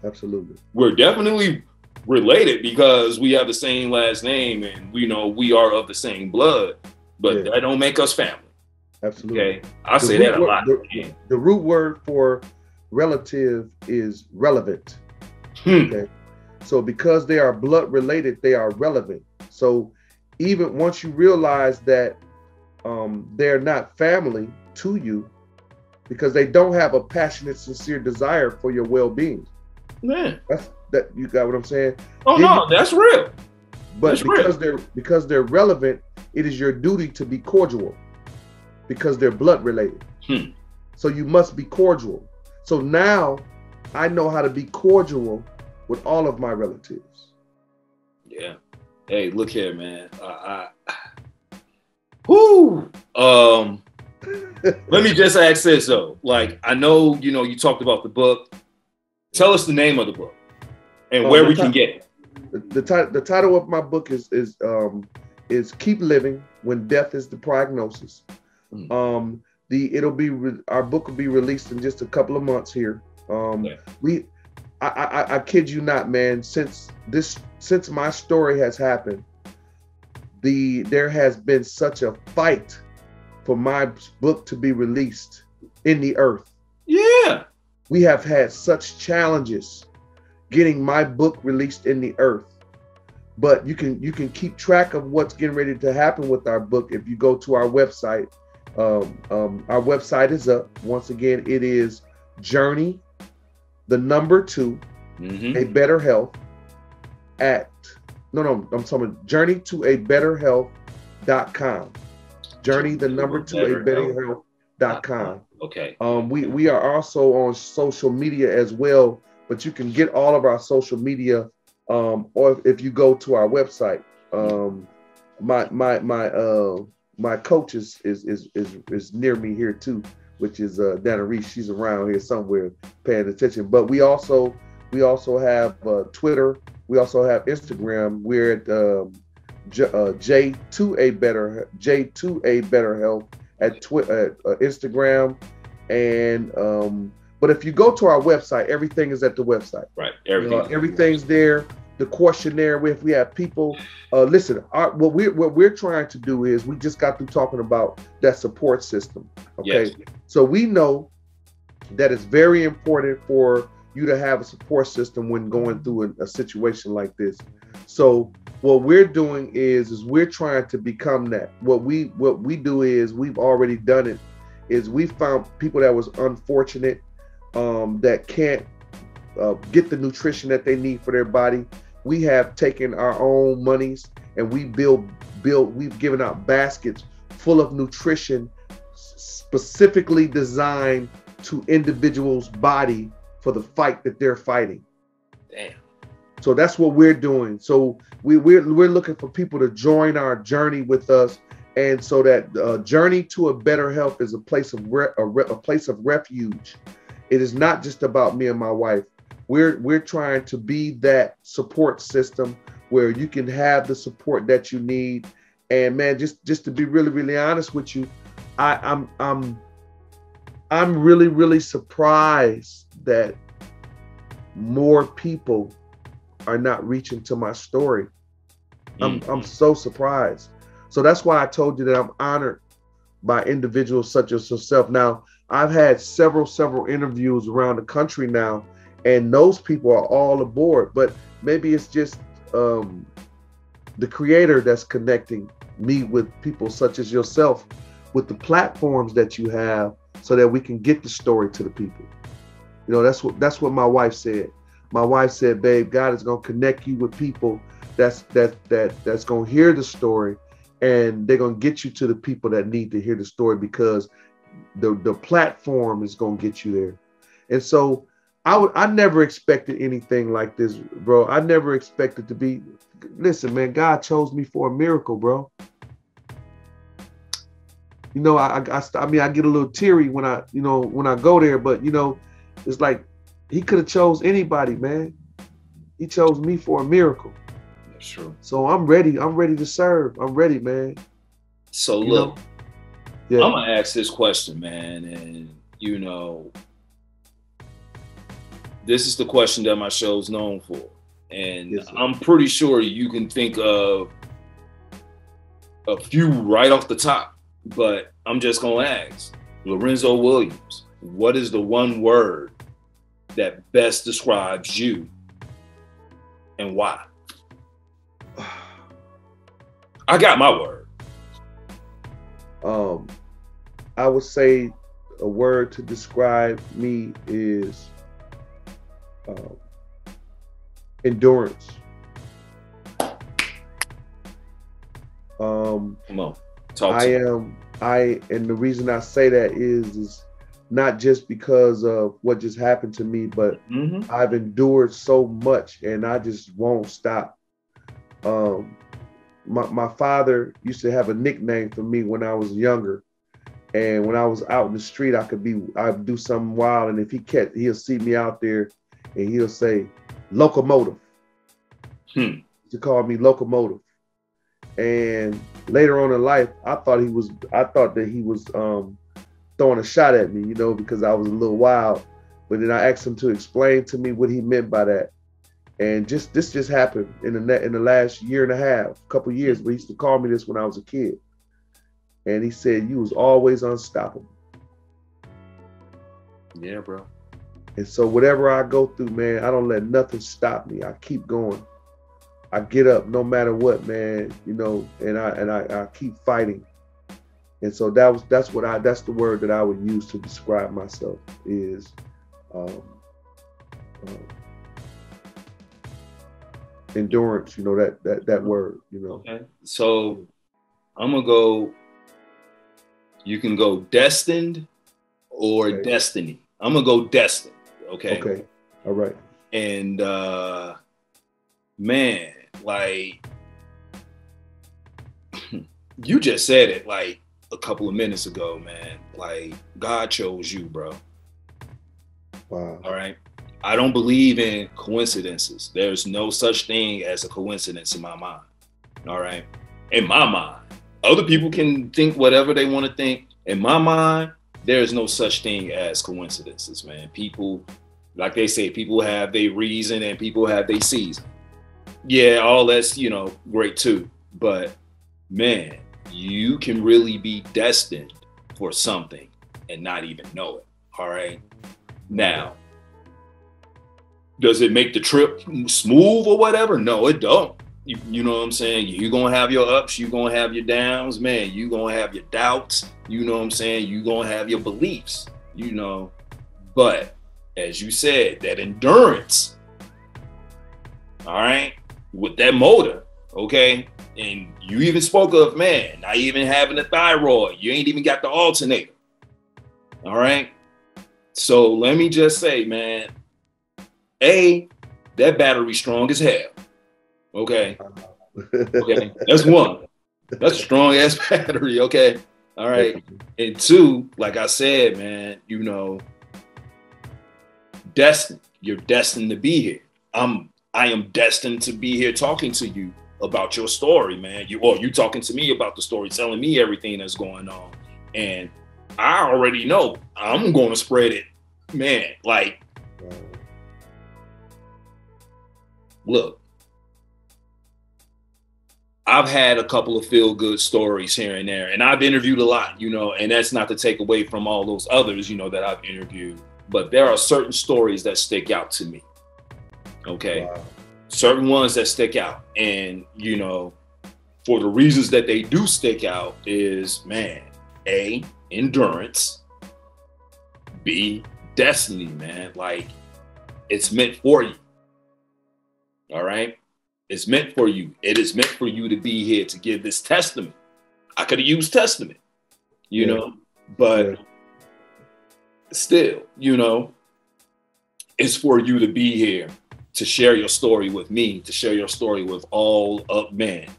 Absolutely. We're definitely related because we have the same last name and we know we are of the same blood, but that don't make us family. Absolutely. Okay, I say that a lot. The root word for relative is relevant. Okay. So because they are blood related, they are relevant. So even once you realize that they're not family to you, because they don't have a passionate, sincere desire for your well-being. Man, that you got what I'm saying? Oh no, that's real. But because they're relevant, it is your duty to be cordial because they're blood related. So you must be cordial. So now I know how to be cordial with all of my relatives. Yeah. Hey, look here, man. Whoo. Let me just ask this though. Like, I know, you talked about the book. Tell us the name of the book and where we can get it. The title of my book is Keep Living When Death is the Prognosis. Our book will be released in just a couple of months here. I kid you not, man. Since my story has happened, there has been such a fight for my book to be released in the earth. Yeah. We have had such challenges getting my book released in the earth. But you can keep track of what's getting ready to happen with our book if you go to our website. Our website is up. Once again, it is Journey, the number 2, a better health I'm talking Journey to a better health.com. Journey, the number 2, a better health.com. Okay. We are also on social media as well, but you can get all of our social media or if you go to our website. My coach is near me here too, which is Dana Reese. She's around here somewhere paying attention. But we also have Twitter. We also have Instagram. We're at J2A Better Health at Instagram, and but if you go to our website, everything is at the website. Right, everything's there. The questionnaire. If we have people, listen. What we're trying to do is we just got through talking about that support system. Okay, yes. So we know that it's very important for you to have a support system when going through a situation like this. So what we're doing is we're trying to become that. What we do is we've already done it. Is we found people that was unfortunate, that can't get the nutrition that they need for their body. We have taken our own monies and we've given out baskets full of nutrition specifically designed to individuals' body for the fight that they're fighting. Damn. So that's what we're doing. So we're looking for people to join our journey with us, and so that journey to a better health is a place of refuge. It is not just about me and my wife. We're trying to be that support system where you can have the support that you need. And man, just to be really, really honest with you, I'm really, really surprised that more people are not reaching to my story. I'm so surprised. So that's why I told you that I'm honored by individuals such as yourself. Now, I've had several interviews around the country now, and those people are all aboard, but maybe it's just the creator that's connecting me with people such as yourself with the platforms that you have so that we can get the story to the people. You know, that's what my wife said. My wife said, babe, God is going to connect you with people that's going to hear the story, and they're going to get you to the people that need to hear the story, because the platform is going to get you there. And so I never expected anything like this, bro. I never expected to be, listen, man, God chose me for a miracle, bro. You know, I mean, I get a little teary when I go there, but it's like he could have chose anybody, man. He chose me for a miracle. That's true. So I'm ready. I'm ready to serve. I'm ready, man. So look, I'm gonna ask this question, man, and this is the question that my show's known for, and yes, I'm pretty sure you can think of a few right off the top, but I'm just gonna ask Lorenzo Williams, what is the one word that best describes you and why? I got my word. I would say a word to describe me is endurance. Come on, talk I to am, and the reason I say that is not just because of what just happened to me, but I've endured so much and I just won't stop. My father used to have a nickname for me when I was younger. And when I was out in the street, I'd do something wild. And if he'll see me out there and he'll say, locomotive. He call me locomotive. And later on in life, I thought that he was throwing a shot at me, because I was a little wild. But then I asked him to explain to me what he meant by that. And this just happened in the last year and a half, couple years. But he used to call me this when I was a kid. And he said, you was always unstoppable. Yeah, bro. And so whatever I go through, man, I don't let nothing stop me. I keep going. I get up no matter what, man, and I keep fighting. And so that's the word that I would use to describe myself is endurance, that word, Okay. So I'm gonna go. You can go destined or destiny. I'm gonna go destined. Okay. Okay. All right. And man, like you just said it like a couple of minutes ago, man. Like God chose you, bro. Wow. All right. I don't believe in coincidences. There's no such thing as a coincidence in my mind. All right. In my mind. Other people can think whatever they want to think. In my mind, there is no such thing as coincidences, man. People, like they say, people have their reason and people have their season. Yeah, all that's, great too. But man, you can really be destined for something and not even know it. All right. Now, does it make the trip smooth or whatever? No, it don't. You know what I'm saying? You're going to have your ups. You're going to have your downs, man. You're going to have your doubts. You know what I'm saying? You're going to have your beliefs, But as you said, that endurance, all right, with that motor, okay? And you even spoke of, man, not even having a thyroid. You ain't even got the alternator, all right? So let me just say, man, that battery strong as hell. Okay. That's one. That's a strong ass battery. Okay. All right. And two, like I said, man, destined. You're destined to be here. I am destined to be here talking to you about your story, man. You talking to me about the story, telling me everything that's going on. And I already know I'm going to spread it, man. Like, look. I've had a couple of feel-good stories here and there, and I've interviewed a lot, and that's not to take away from all those others, that I've interviewed, but there are certain stories that stick out to me, okay? Wow. Certain ones that stick out, and, for the reasons that they do stick out is, man, A, endurance, B, destiny, man, like, it's meant for you, all right? It's meant for you. It is meant for you to be here to give this testament. I could have used testament, but still, it's for you to be here to share your story with me, to share your story with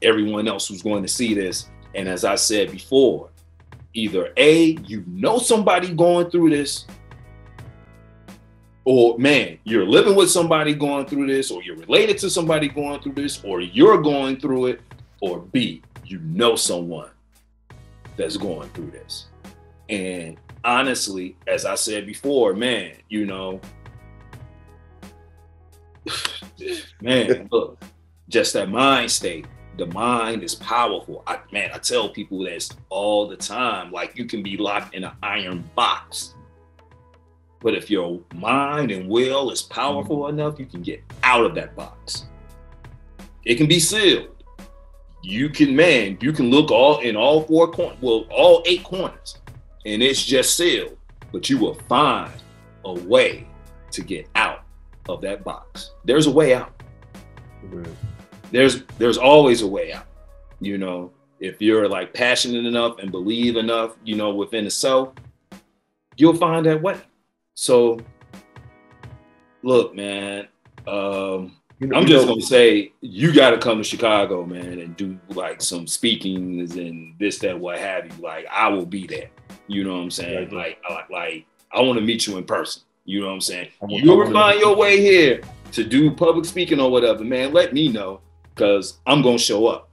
everyone else who's going to see this. And as I said before, either A, somebody going through this, or man, you're living with somebody going through this, or you're related to somebody going through this, or you're going through it, or B, someone that's going through this. And honestly, as I said before, man, man, look, just that mind state. The mind is powerful. I tell people this all the time. Like, you can be locked in an iron box, but if your mind and will is powerful enough, you can get out of that box. It can be sealed. You can look all 4 corners, well, all 8 corners, and it's just sealed. But you will find a way to get out of that box. There's a way out. Right. There's always a way out. You know, if you're like passionate enough and believe enough, you know, within the self, you'll find that way. So, look, man. I'm just gonna say you got to come to Chicago, man, and do like some speakings and this, that, what have you. Like, I will be there. You know what I'm saying? Like I want to meet you in person. You know what I'm saying? You'll find your way here to do public speaking or whatever, man. Let me know, because I'm gonna show up.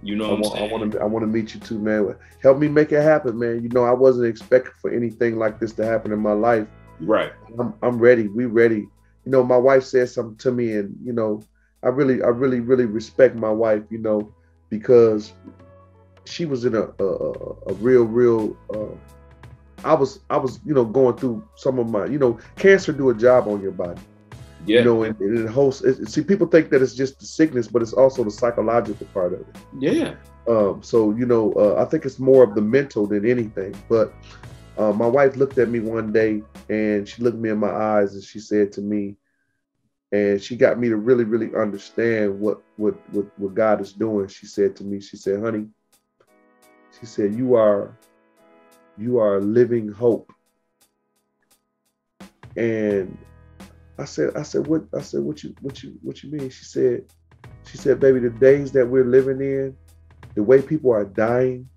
You know what I'm saying? I want to meet you too, man. Help me make it happen, man. You know, I wasn't expecting for anything like this to happen in my life. Right. I'm ready. We ready. You know, my wife said something to me, and you know, I really respect my wife. You know, because she was in a real. I was you know, going through some of my, you know, cancer do a job on your body. Yeah. You know, and it hosts. See, people think that it's just the sickness, but it's also the psychological part of it. Yeah. So you know, I think it's more of the mental than anything. But my wife looked at me one day, and she looked me in my eyes, and she said to me, and she got me to really understand what God is doing. She said to me, she said, "Honey," she said, "you are a living hope." And I said, what you mean? She said, "Baby, the days that we're living in, the way people are dying,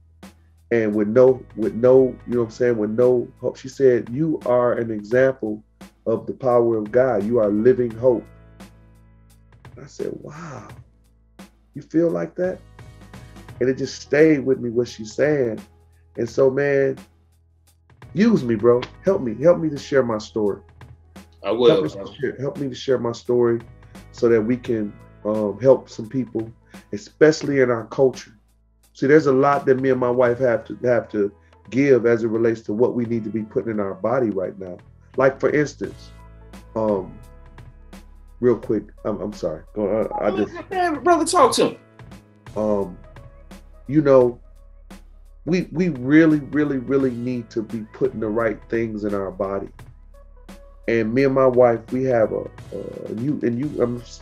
and with no, you know what I'm saying, with no hope." She said, "You are an example of the power of God. You are living hope." I said, "Wow, you feel like that?" And it just stayed with me what she's saying. And so, man, use me, bro. Help me to share my story. I will. Help me to share my story so that we can help some people, especially in our culture. See, there's a lot that me and my wife have to give as it relates to what we need to be putting in our body right now. Like, for instance, real quick, I'm sorry. Brother, talk to him. You know, we really need to be putting the right things in our body. And me and my wife, we have it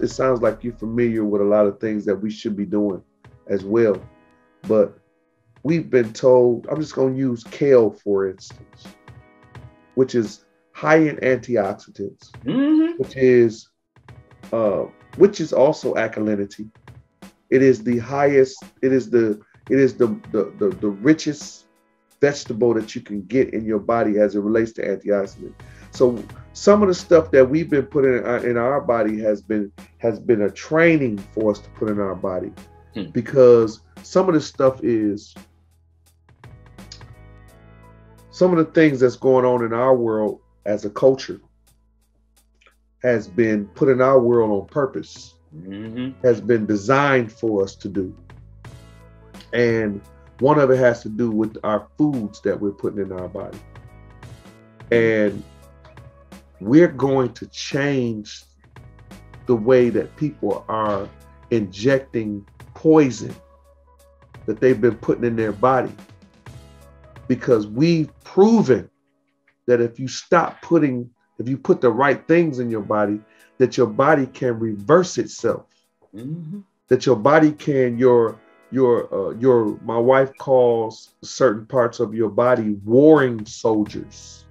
sounds like you're familiar with a lot of things that we should be doing as well. But we've been told, I'm just going to use kale, for instance, which is high in antioxidants, which is also alkalinity. It is the highest, it is the richest vegetable that you can get in your body as it relates to antioxidants. So some of the stuff that we've been putting in our body has been a training for us to put in our body, because some of the stuff is, some of the things that's going on in our world as a culture has been put in our world on purpose, has been designed for us to do. And one of it has to do with our foods that we're putting in our body. And we're going to change the way that people are injecting poison that they've been putting in their body, because we've proven that if you put the right things in your body, that your body can reverse itself, that your body can, my wife calls certain parts of your body warring soldiers.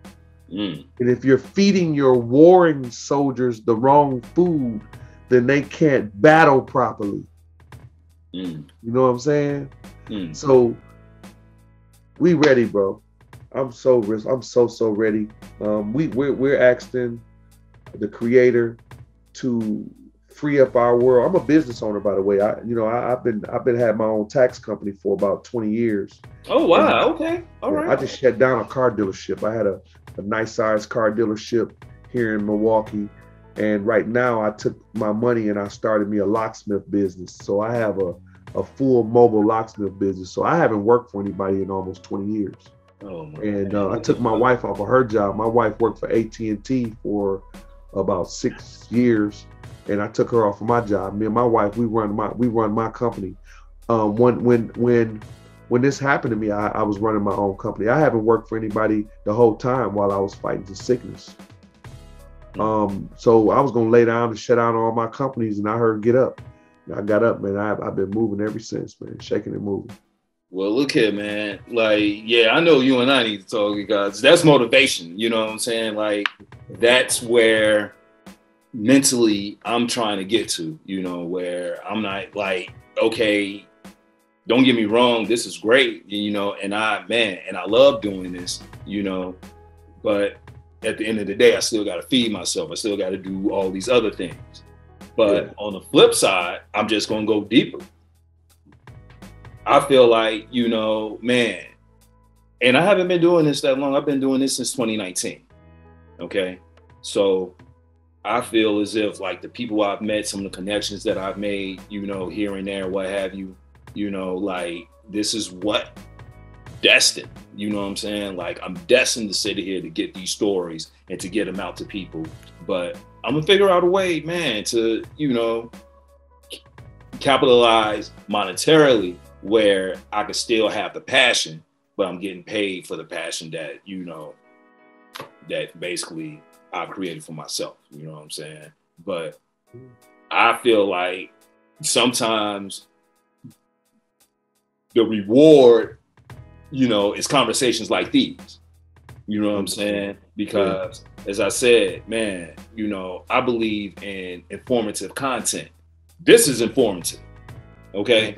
And if you're feeding your warring soldiers the wrong food, then they can't battle properly. You know what I'm saying? So we ready, bro. I'm so ready. We're asking the Creator to free up our world. I'm a business owner, by the way. I've been had my own tax company for about 20 years. Oh wow, okay, all right. I just shut down a car dealership. I had a nice sized car dealership here in Milwaukee, and right now I took my money and I started me a locksmith business. So I have a full mobile locksmith business. So I haven't worked for anybody in almost 20 years. I took my wife off of her job. My wife worked for AT&T for about 6 years. and I took her off of my job. Me and my wife, we run my company. When this happened to me, I was running my own company. I haven't worked for anybody the whole time while I was fighting the sickness. So I was gonna lay down and shut down all my companies, and I heard get up. I got up, man. I've been moving ever since, man, shaking and moving. Well, look here, man. Like, yeah, I know you and I need to talk because that's motivation. You know what I'm saying? Like, that's where mentally I'm trying to get to, you know, where I'm not like, okay, don't get me wrong, this is great, you know, and I love doing this, you know, but at the end of the day, I still got to feed myself. I still got to do all these other things. But on the flip side, I'm just going to go deeper. I feel like, you know, man, and I haven't been doing this that long. I've been doing this since 2019. Okay. So I feel as if like the people I've met, some of the connections that I've made, you know, here and there, what have you, you know, like this is what destined, you know what I'm saying? Like I'm destined to sit here to get these stories and to get them out to people. But I'm gonna figure out a way, man, to, you know, capitalize monetarily where I could still have the passion, but I'm getting paid for the passion that, you know, that basically I created for myself, you know what I'm saying? But I feel like sometimes the reward, you know, is conversations like these, you know what I'm saying? Because as I said, man, you know, I believe in informative content. This is informative. Okay.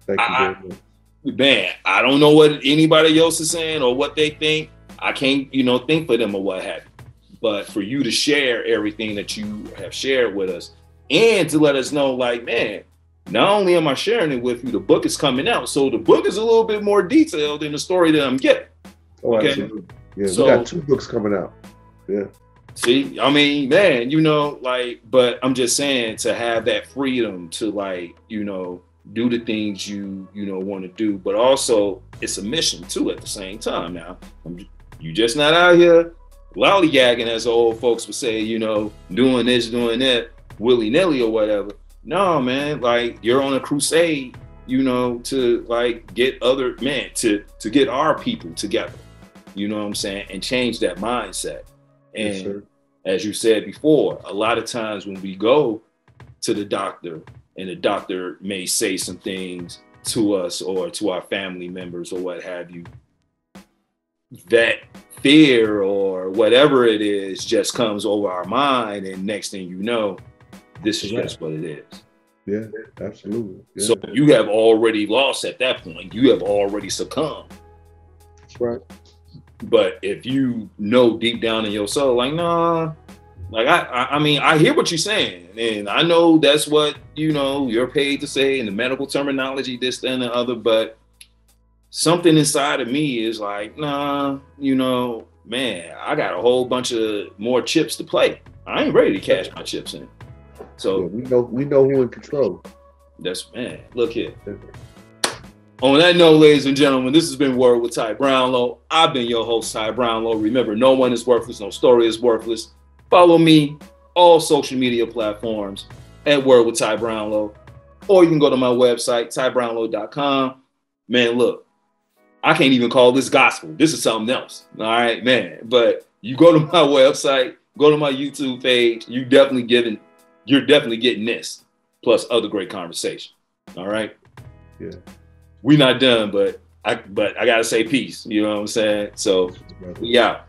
Thank you very much. Man, I don't know what anybody else is saying or what they think. I can't, you know, think for them or what have you. But for you to share everything that you have shared with us and to let us know, like, man, not only am I sharing it with you, the book is coming out. So the book is a little bit more detailed than the story that I'm getting. Oh, okay? Absolutely. Yeah, so, we got 2 books coming out. Yeah. See, I mean, man, you know, like, but I'm just saying to have that freedom to, like, you know, do the things you know, want to do, but also it's a mission too at the same time. Now, you just not out here lollygagging, as the old folks would say, you know, doing this, doing that, willy-nilly or whatever. No, man, like you're on a crusade, you know, to like get other men, to get our people together, you know what I'm saying, and change that mindset. And yes, as you said before, a lot of times when we go to the doctor and the doctor may say some things to us or to our family members or what have you, that fear or whatever it is just comes over our mind, and next thing you know, this is just what it is. Yeah, absolutely. Yeah. So you have already lost at that point. You have already succumbed. That's right. But if you know deep down in your soul, like, nah, like I mean, I hear what you're saying, and I know that's what, you know, you're paid to say in the medical terminology, this, that, and the other, but something inside of me is like, nah, you know, man, I got a whole bunch of more chips to play. I ain't ready to cash my chips in. So yeah, we know who in control. That's, man, look here. On that note, ladies and gentlemen, this has been Word with Ty Brownlow. I've been your host, Ty Brownlow. Remember, no one is worthless, no story is worthless. Follow me, all social media platforms at Word with Ty Brownlow. Or you can go to my website, tybrownlow.com. Man, look, I can't even call this gospel. This is something else. All right, man. But you go to my website, go to my YouTube page, you're definitely getting this, plus other great conversation. All right? Yeah. We're not done, but I gotta say peace. You know what I'm saying? So we out.